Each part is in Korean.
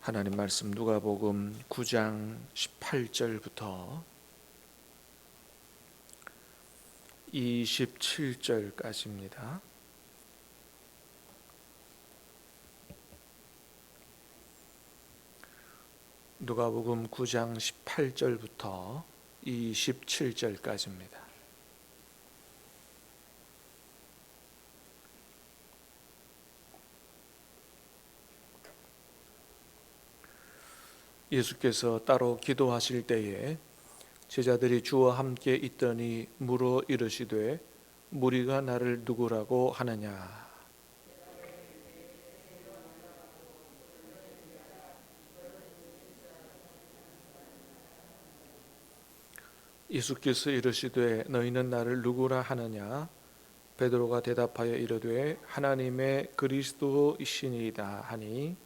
하나님 말씀 누가복음 9장 18절부터 27절까지입니다. 누가복음 9장 18절부터 27절까지입니다. 예수께서 따로 기도하실 때에 제자들이 주와 함께 있더니 물어 이르시되 무리가 나를 누구라고 하느냐. 예수께서 이르시되 너희는 나를 누구라 하느냐. 베드로가 대답하여 이르되 하나님의 그리스도이시니이다 하니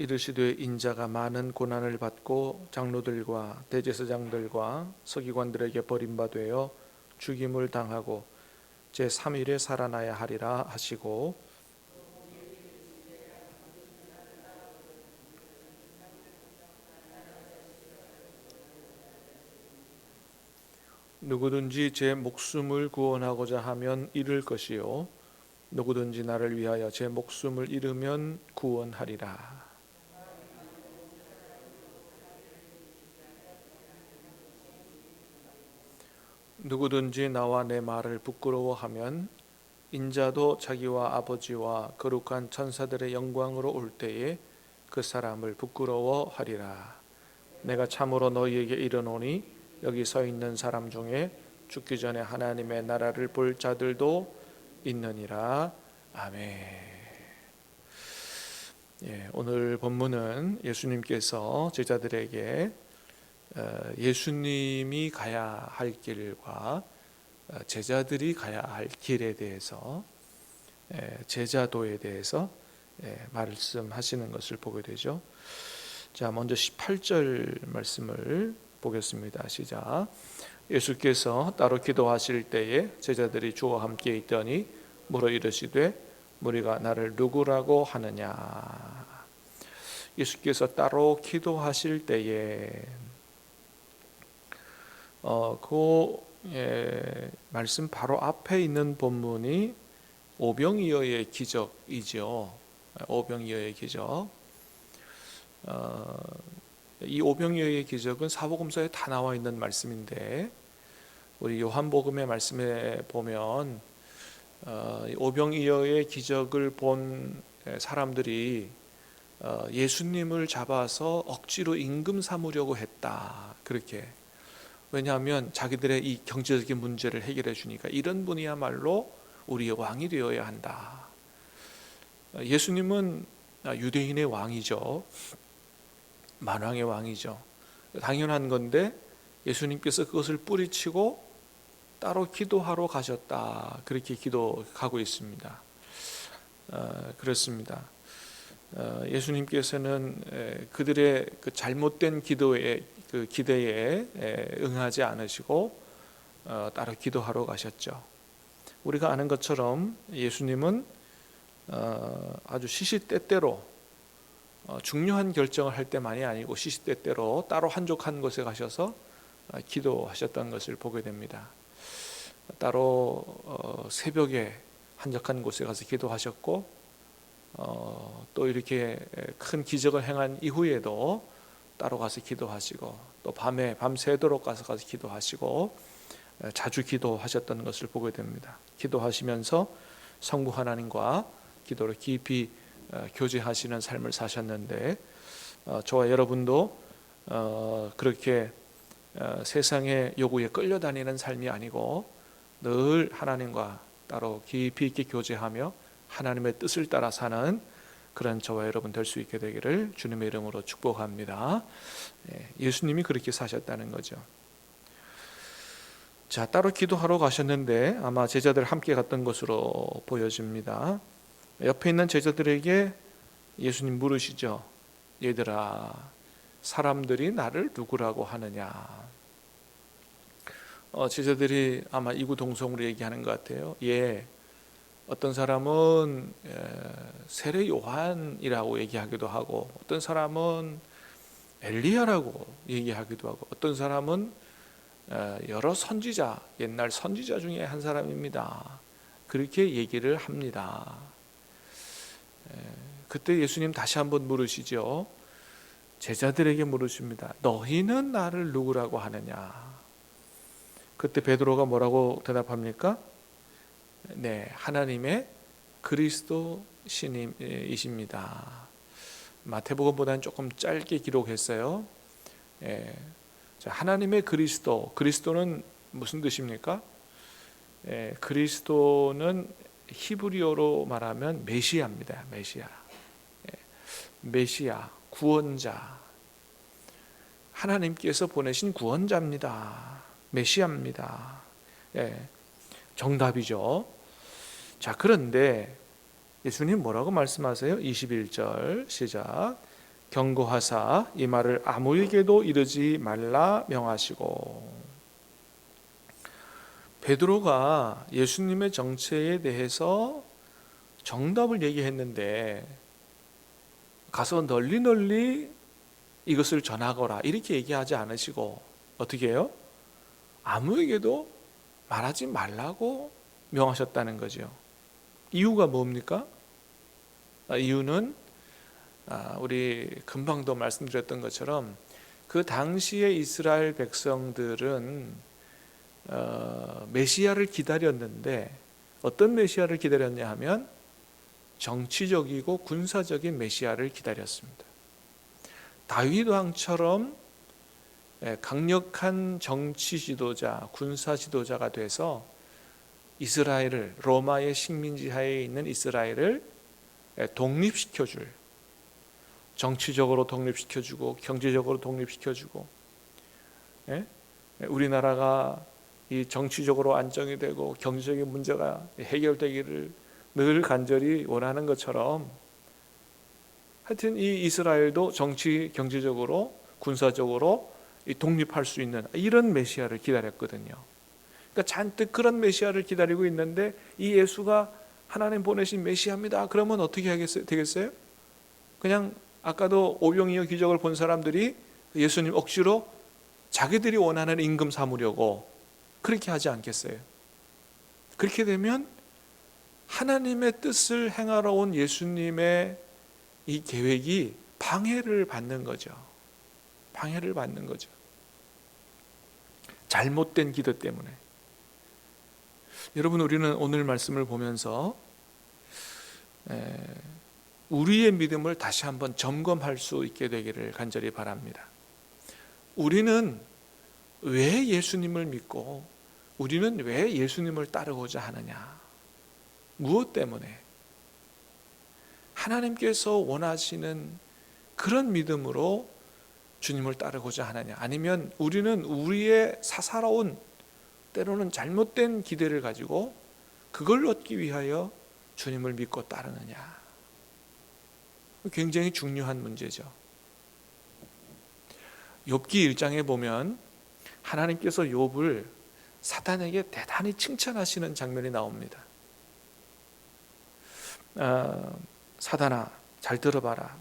이르시되 인자가 많은 고난을 받고 장로들과 대제사장들과 서기관들에게 버림받아 죽임을 당하고 제3일에 살아나야 하리라 하시고 누구든지 제 목숨을 구원하고자 하면 잃을 것이요 누구든지 나를 위하여 제 목숨을 잃으면 구원하리라. 누구든지 나와 내 말을 부끄러워하면 인자도 자기와 아버지와 거룩한 천사들의 영광으로 올 때에 그 사람을 부끄러워하리라. 내가 참으로 너희에게 이르노니 여기 서 있는 사람 중에 죽기 전에 하나님의 나라를 볼 자들도 있느니라. 아멘. 오늘 본문은 예수님께서 제자들에게 예수님이 가야 할 길과 제자들이 가야 할 길에 대해서 제자도에 대해서 말씀하시는 것을 보게 되죠. 자, 먼저 18절 말씀을 보겠습니다. 시작. 예수께서 따로 기도하실 때에 제자들이 주와 함께 있더니 물어 이르시되 무리가 나를 누구라고 하느냐. 예수께서 따로 기도하실 때에 말씀 바로 앞에 있는 본문이 오병이어의 기적이죠. 오병이어의 기적. 이 오병이어의 기적은 사복음서에 다 나와 있는 말씀인데 우리 요한복음의 말씀에 보면 오병이어의 기적을 본 사람들이 예수님을 잡아서 억지로 임금 삼으려고 했다. 그렇게. 왜냐하면 자기들의 이 경제적인 문제를 해결해 주니까 이런 분이야말로 우리의 왕이 되어야 한다. 예수님은 유대인의 왕이죠. 만왕의 왕이죠. 당연한 건데 예수님께서 그것을 뿌리치고 따로 기도하러 가셨다. 그렇게 기도하고 있습니다. 그렇습니다. 예수님께서는 그들의 그 잘못된 기도에 그 기대에 응하지 않으시고 따로 기도하러 가셨죠. 우리가 아는 것처럼 예수님은 아주 시시때때로 중요한 결정을 할 때만이 아니고 시시때때로 따로 한적한 곳에 가셔서 기도하셨던 것을 보게 됩니다. 따로 새벽에 한적한 곳에 가서 기도하셨고 또 이렇게 큰 기적을 행한 이후에도 따로 가서 기도하시고 또 밤새도록 가서 기도하시고 자주 기도하셨던 것을 보게 됩니다. 기도하시면서 성부 하나님과 기도로 깊이 교제하시는 삶을 사셨는데 저와 여러분도 그렇게 세상의 요구에 끌려다니는 삶이 아니고 늘 하나님과 따로 깊이 있게 교제하며 하나님의 뜻을 따라 사는 그런 저와 여러분 될 수 있게 되기를 주님의 이름으로 축복합니다. 예수님이 그렇게 사셨다는 거죠. 자, 따로 기도하러 가셨는데 아마 제자들 함께 갔던 것으로 보여집니다. 옆에 있는 제자들에게 예수님 물으시죠. 얘들아, 사람들이 나를 누구라고 하느냐. 제자들이 아마 이구동성으로 얘기하는 것 같아요. 어떤 사람은 세례 요한이라고 얘기하기도 하고, 어떤 사람은 엘리야라고 얘기하기도 하고, 어떤 사람은 여러 선지자, 옛날 선지자 중에 한 사람입니다, 그렇게 얘기를 합니다. 그때 예수님 다시 한번 물으시죠. 제자들에게 물으십니다. 너희는 나를 누구라고 하느냐? 그때 베드로가 뭐라고 대답합니까? 네, 하나님의 그리스도 신이십니다. 마태복음보다는 조금 짧게 기록했어요. 자, 하나님의 그리스도, 그리스도는 무슨 뜻입니까? 그리스도는 히브리어로 말하면 메시아입니다. 메시아. 메시아, 구원자. 하나님께서 보내신 구원자입니다. 메시아입니다. 정답이죠. 자, 그런데 예수님 뭐라고 말씀하세요? 21절 시작. 경고하사 이 말을 아무에게도 이르지 말라 명하시고. 베드로가 예수님의 정체에 대해서 정답을 얘기했는데 가서 널리 이것을 전하거라 이렇게 얘기하지 않으시고 어떻게 해요? 아무에게도 말하지 말라고 명하셨다는 거죠. 이유가 뭡니까? 이유는 우리 금방도 말씀드렸던 것처럼 그 당시의 이스라엘 백성들은 메시아를 기다렸는데 어떤 메시아를 기다렸냐 하면 정치적이고 군사적인 메시아를 기다렸습니다. 다윗 왕처럼 강력한 정치 지도자, 군사 지도자가 돼서 이스라엘을, 로마의 식민지 하에 있는 이스라엘을 독립시켜줄, 정치적으로 독립시켜주고 경제적으로 독립시켜주고, 우리나라가 이 정치적으로 안정이 되고 경제적인 문제가 해결되기를 늘 간절히 원하는 것처럼 하여튼 이 이스라엘도 정치, 경제적으로, 군사적으로 독립할 수 있는 이런 메시아를 기다렸거든요. 그러니까 잔뜩 그런 메시아를 기다리고 있는데 이 예수가 하나님 보내신 메시아입니다. 그러면 어떻게 되겠어요? 그냥 아까도 오병이어 기적을 본 사람들이 예수님 억지로 자기들이 원하는 임금 삼으려고 그렇게 하지 않겠어요? 그렇게 되면 하나님의 뜻을 행하러 온 예수님의 이 계획이 방해를 받는 거죠. 방해를 받는 거죠. 잘못된 기도 때문에. 여러분, 우리는 오늘 말씀을 보면서 우리의 믿음을 다시 한번 점검할 수 있게 되기를 간절히 바랍니다. 우리는 왜 예수님을 믿고 우리는 왜 예수님을 따르고자 하느냐? 무엇 때문에? 하나님께서 원하시는 그런 믿음으로 주님을 따르고자 하느냐? 아니면 우리는 우리의 사사로운 때로는 잘못된 기대를 가지고 그걸 얻기 위하여 주님을 믿고 따르느냐? 굉장히 중요한 문제죠. 욥기 1장에 보면 하나님께서 욥을 사단에게 대단히 칭찬하시는 장면이 나옵니다. 사단아, 잘 들어봐라.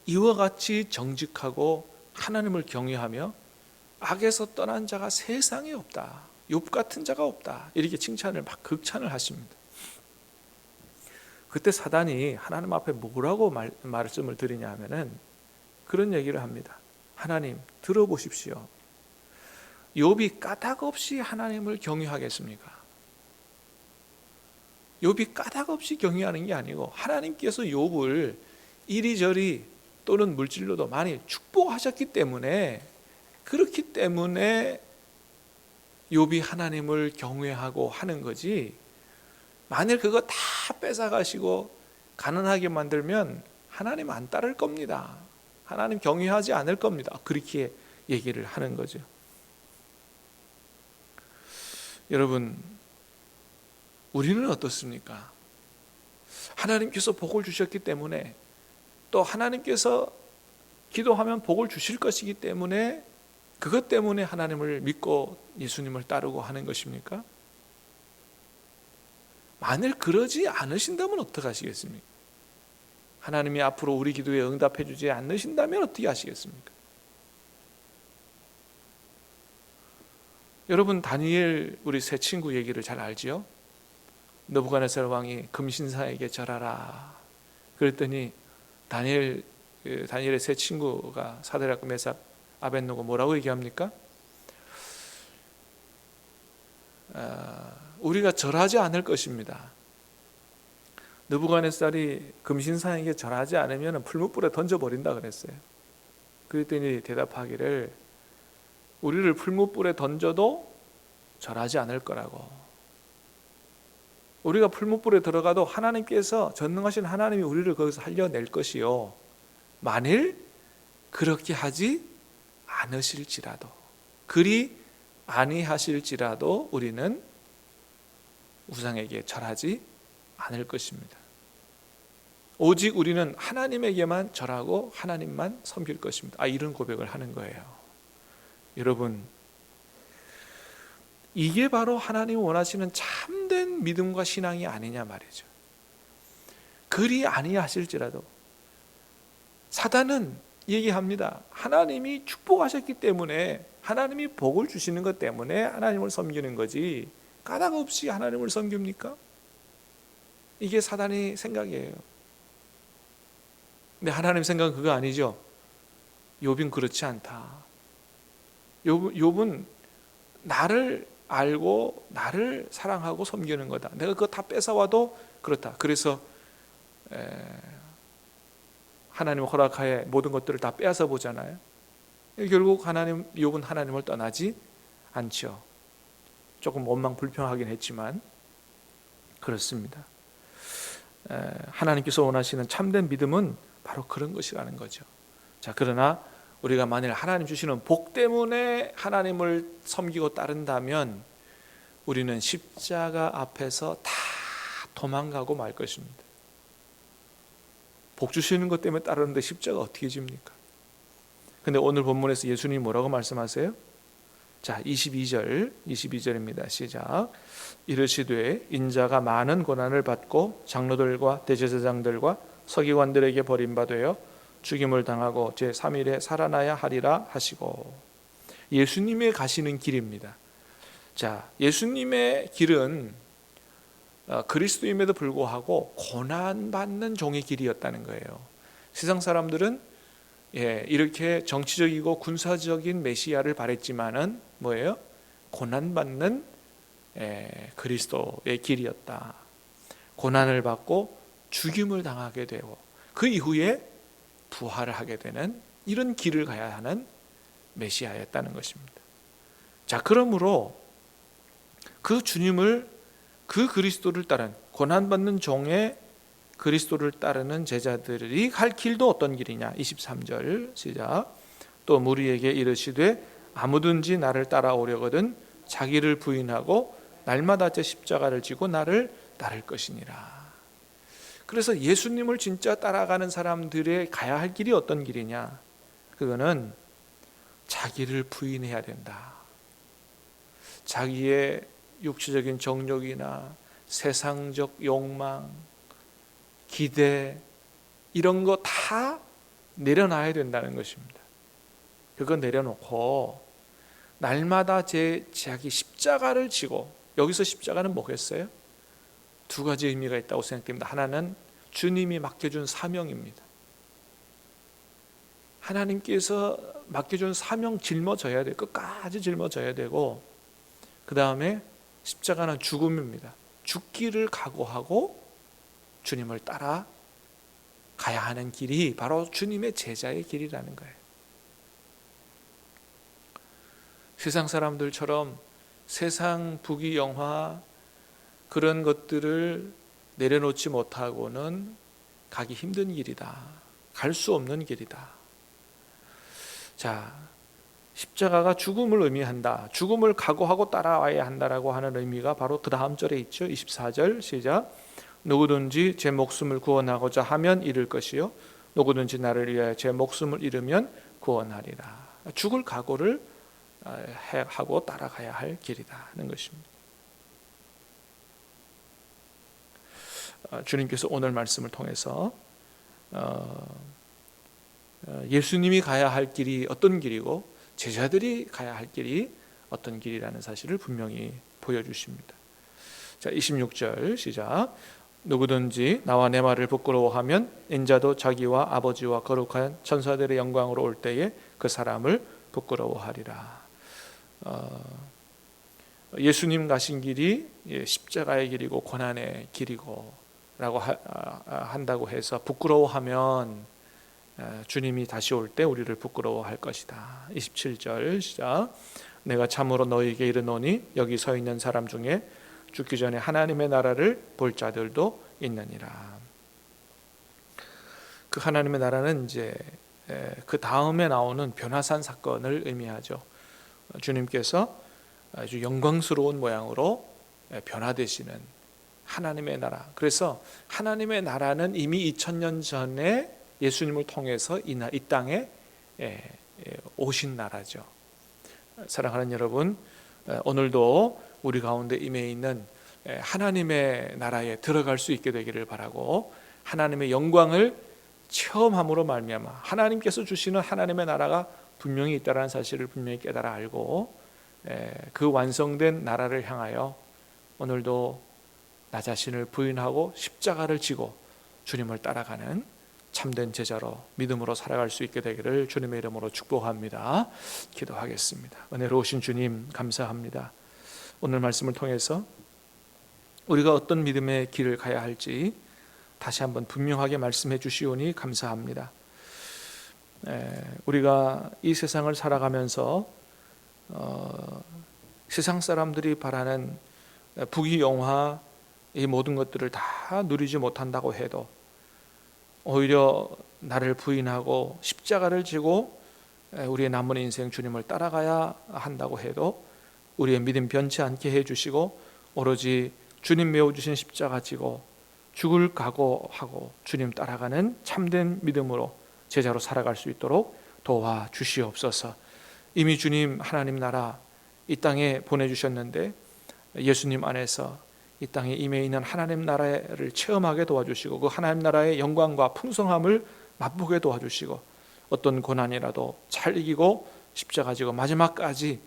이와 같이 정직하고 하나님을 경외하며 악에서 떠난 자가 세상에 없다. 욥 같은 자가 없다. 이렇게 칭찬을 막 극찬을 하십니다. 그때 사단이 하나님 앞에 뭐라고 말씀을 드리냐 하면은 그런 얘기를 합니다. 하나님, 들어보십시오. 욥이 까닭 없이 하나님을 경외하겠습니까? 욥이 까닭 없이 경외하는 게 아니고 하나님께서 욥을 이리저리 또는 물질로도 많이 축복하셨기 때문에, 그렇기 때문에 욥이 하나님을 경외하고 하는 거지, 만일 그거 다 뺏어가시고 가난하게 만들면 하나님 안 따를 겁니다. 하나님 경외하지 않을 겁니다. 그렇게 얘기를 하는 거죠. 여러분, 우리는 어떻습니까? 하나님께서 복을 주셨기 때문에, 또 하나님께서 기도하면 복을 주실 것이기 때문에, 그것 때문에 하나님을 믿고 예수님을 따르고 하는 것입니까? 만일 그러지 않으신다면 어떻게 하시겠습니까? 하나님이 앞으로 우리 기도에 응답해 주지 않으신다면 어떻게 하시겠습니까? 여러분, 다니엘 우리 새 친구 얘기를 잘 알지요? 느부갓네살 왕이 금신상에게 절하라 그랬더니 다니엘의 새 친구가 사드락 메삭 아벳느고 뭐라고 얘기합니까? 우리가 절하지 않을 것입니다. 느부갓네살이 금신상에게 절하지 않으면 풀무불에 던져버린다 그랬어요. 그랬더니 대답하기를 우리를 풀무불에 던져도 절하지 않을 거라고. 우리가 풀무불에 들어가도 하나님께서, 전능하신 하나님이 우리를 거기서 살려낼 것이요, 만일 그렇게 하지 않으실지라도, 그리 아니하실지라도 우리는 우상에게 절하지 않을 것입니다. 오직 우리는 하나님에게만 절하고 하나님만 섬길 것입니다. 이런 고백을 하는 거예요. 여러분, 이게 바로 하나님이 원하시는 참된 믿음과 신앙이 아니냐 말이죠. 그리 아니하실지라도. 사단은 얘기합니다. 하나님이 축복하셨기 때문에, 하나님이 복을 주시는 것 때문에 하나님을 섬기는 거지, 까닭 없이 하나님을 섬깁니까? 이게 사단의 생각이에요. 근데 하나님 생각은 그거 아니죠. 욥은 그렇지 않다. 욥은 나를 알고 나를 사랑하고 섬기는 거다. 내가 그거 다 뺏어와도 그렇다. 그래서 하나님 허락하에 모든 것들을 다 빼앗아 보잖아요. 결국 욥은 하나님을 떠나지 않죠. 조금 원망 불평하긴 했지만 그렇습니다. 하나님께서 원하시는 참된 믿음은 바로 그런 것이라는 거죠. 자, 그러나 우리가 만일 하나님 주시는 복 때문에 하나님을 섬기고 따른다면 우리는 십자가 앞에서 다 도망가고 말 것입니다. 복 주시는 것 때문에 따르는데 십자가 어떻게 집니까? 근데 오늘 본문에서 예수님이 뭐라고 말씀하세요? 자, 22절입니다. 시작. 이르시되 인자가 많은 고난을 받고 장로들과 대제사장들과 서기관들에게 버림받아 죽임을 당하고 제3일에 살아나야 하리라 하시고. 예수님의 가시는 길입니다. 자, 예수님의 길은 그리스도임에도 불구하고 고난받는 종의 길이었다는 거예요. 세상 사람들은 이렇게 정치적이고 군사적인 메시아를 바랬지만은 뭐예요? 고난받는 그리스도의 길이었다. 고난을 받고 죽임을 당하게 되고 그 이후에 부활을 하게 되는 이런 길을 가야 하는 메시아였다는 것입니다. 자, 그러므로 그 주님을, 그 그리스도를 따른 고난받는 종의 그리스도를 따르는 제자들이 갈 길도 어떤 길이냐? 23절 시작. 또 무리에게 이르시되 아무든지 나를 따라오려거든 자기를 부인하고 날마다 제 십자가를 지고 나를 따를 것이니라. 그래서 예수님을 진짜 따라가는 사람들의 가야 할 길이 어떤 길이냐? 그거는 자기를 부인해야 된다. 자기의 육체적인 정욕이나 세상적 욕망, 기대, 이런 거 다 내려놔야 된다는 것입니다. 그거 내려놓고 날마다 자기 십자가를 지고, 여기서 십자가는 뭐겠어요? 두 가지 의미가 있다고 생각됩니다. 하나는 주님이 맡겨준 사명입니다. 하나님께서 맡겨준 사명 짊어져야 돼요. 끝까지 짊어져야 되고, 그 다음에 십자가는 죽음입니다. 죽기를 각오하고 주님을 따라 가야 하는 길이 바로 주님의 제자의 길이라는 거예요. 세상 사람들처럼 세상 부귀영화 그런 것들을 내려놓지 못하고는 가기 힘든 길이다. 갈 수 없는 길이다. 자, 십자가가 죽음을 의미한다. 죽음을 각오하고 따라와야 한다라고 하는 의미가 바로 그 다음 절에 있죠. 24절 시작. 누구든지 제 목숨을 구원하고자 하면 잃을 것이요 누구든지 나를 위하여 제 목숨을 잃으면 구원하리라. 죽을 각오를 하고 따라가야 할 길이다 하는 것입니다. 주님께서 오늘 말씀을 통해서 예수님이 가야 할 길이 어떤 길이고 제자들이 가야 할 길이 어떤 길이라는 사실을 분명히 보여주십니다. 자, 26절 시작. 누구든지 나와 내 말을 부끄러워하면 인자도 자기와 아버지와 거룩한 천사들의 영광으로 올 때에 그 사람을 부끄러워하리라. 예수님 가신 길이 십자가의 길이고 고난의 길이고 라고 한다고 해서 부끄러워하면 주님이 다시 올 때 우리를 부끄러워할 것이다. 27절 시작. 내가 참으로 너희에게 이르노니 여기 서 있는 사람 중에 죽기 전에 하나님의 나라를 볼 자들도 있느니라. 그 하나님의 나라는 이제 그 다음에 나오는 변화산 사건을 의미하죠. 주님께서 아주 영광스러운 모양으로 변화되시는 하나님의 나라. 그래서 하나님의 나라는 이미 2000년 전에 예수님을 통해서 이 땅에 오신 나라죠. 사랑하는 여러분, 오늘도 우리 가운데 임해 있는 하나님의 나라에 들어갈 수 있게 되기를 바라고, 하나님의 영광을 체험함으로 말미암아 하나님께서 주시는 하나님의 나라가 분명히 있다는 사실을 분명히 깨달아 알고 그 완성된 나라를 향하여 오늘도 나 자신을 부인하고 십자가를 지고 주님을 따라가는 참된 제자로 믿음으로 살아갈 수 있게 되기를 주님의 이름으로 축복합니다. 기도하겠습니다. 은혜로우신 주님 감사합니다. 오늘 말씀을 통해서 우리가 어떤 믿음의 길을 가야 할지 다시 한번 분명하게 말씀해 주시오니 감사합니다. 우리가 이 세상을 살아가면서 세상 사람들이 바라는 부귀영화 이 모든 것들을 다 누리지 못한다고 해도 오히려 나를 부인하고 십자가를 지고 우리의 남은 인생 주님을 따라가야 한다고 해도 우리의 믿음 변치 않게 해주시고 오로지 주님 메어주신 십자가 지고 죽을 각오하고 주님 따라가는 참된 믿음으로 제자로 살아갈 수 있도록 도와주시옵소서. 이미 주님 하나님 나라 이 땅에 보내주셨는데 예수님 안에서 이 땅에 임해 있는 하나님 나라를 체험하게 도와주시고 그 하나님 나라의 영광과 풍성함을 맛보게 도와주시고 어떤 고난이라도 잘 이기고 십자가 지고 마지막까지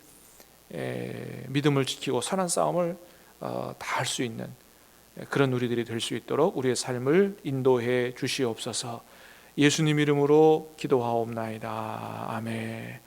믿음을 지키고 선한 싸움을 다할 수 있는 그런 우리들이 될 수 있도록 우리의 삶을 인도해 주시옵소서. 예수님 이름으로 기도하옵나이다. 아멘.